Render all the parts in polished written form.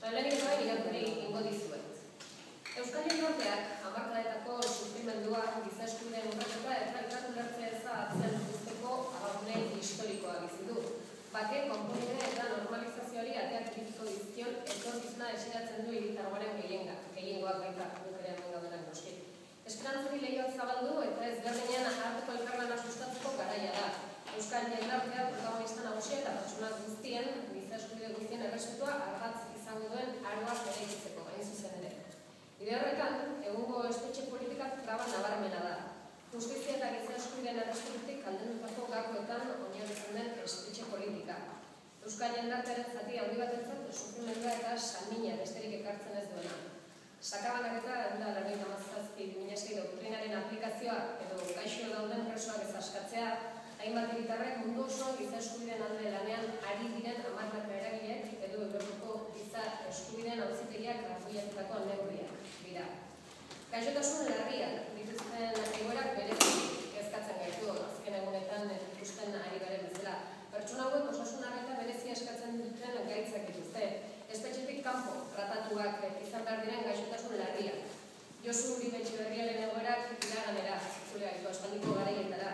Lehenik eta irakurri ingo dizuet. Euskal Jendarteak hamarkadetako sufrimendua, giza eskubideen urraketa eta elkar ulertzea eza atzean uzteko abagune historikoa bizi du. Bake, konponbide eta normalizazioari ateak kritiko dizkion etorkizuna esiratzen du hiritargoaren gehiengoak baita guk ere hemen gaudela noski. Esperantzari leihoak zabaldu eta ezberdinean arteko elkarlana sustatzeko garaia da. Euskal Jendartea protagonista nagusia eta pertsona guztien, giza eskubide guztien errespetua ardatz izango duen aroak eraikitzeko, hain zuzen ere. Bide horretan, egungo espetxe politikak traba nabarmena da. Justizia eta giza eskubideen errespetutik aldendutako gakoetan oinarritzen den espetxe politika. Euskal Jendartearen zati handi batentzat sufrimendua eta salmina besterik ekartzen ez duena. Sakabanaketa eta 1997 doktrinaren aplikazioa edo gaixo dauden presoak ez askatzea, hainbat hiritarrek mundu oso giza eskubideen alde lanean ari diren hamarnaka eragileek edo Europako giza eskubideen auzitegiak arbuiatutako neurriak dira. Gaixotasun larriak dituzten egoerak berezik kezkatzen gaitu, azken egunetan ikusten ari garen bezala. Pertsona hauek osasun arreta berezia eskatzen duten gaitzak dituzte. Espetxetik kanpo tratatuak izan behar diren gaixotasun larriak. Josu Uribe Etxeberriaren egoerak iraganera, zure gaitu aspaldiko garaietara.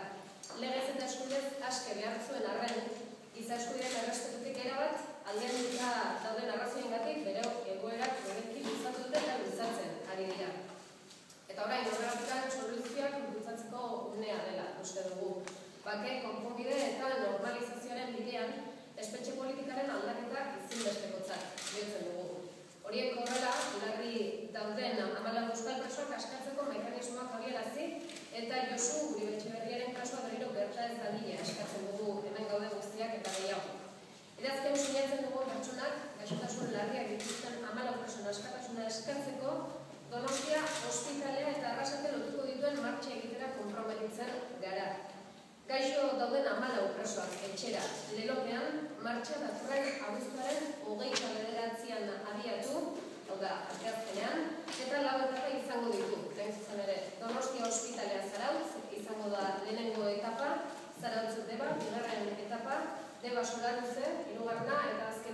Legez eta eskubidez aske behar zuen arren, giza eskubideen errespetutik erabat, aldenduta dauden arrazoiengatik bere egoerak horrekin luzatu dute eta luzatzen ari dira. Eta orain, horregatik soluzioak bultzatzeko unea dela, uste dugu. Bake, konponbide eta normalizazioaren bidean, espetxe politikaren aldaketa ezinbestekotzat jotzen dugu. Horiek horrela, larri dauden 14 euskal presoak askatzeko mekanismoak abiarazi eta Josu Uribe Etxeberriaren kasua berriro gerta ez dadila askatzen dugu hemen gaude guztiak eta gehiago. Idazken sinatzen dugu pertsonak, gaixotasun larriak dituzten 14 presoen askatasuna eskatzeko, Donostia, ospitalea eta Arrasate lotuko dituen martxa egitera konprometitzen gara. Gaixo dauden 14 presoak etxera lelopean, martxa datorren abuztuaren 29an abiatu, hau da, ateazkenean, eta 4 etapa izango ditu. Hain zuzen ere, Donostia ospitalea Zarautz, izango da lehenengo etapa, Zarautz Deba, bigarren etapa, Deba Soraluze, hirugarrena eta azken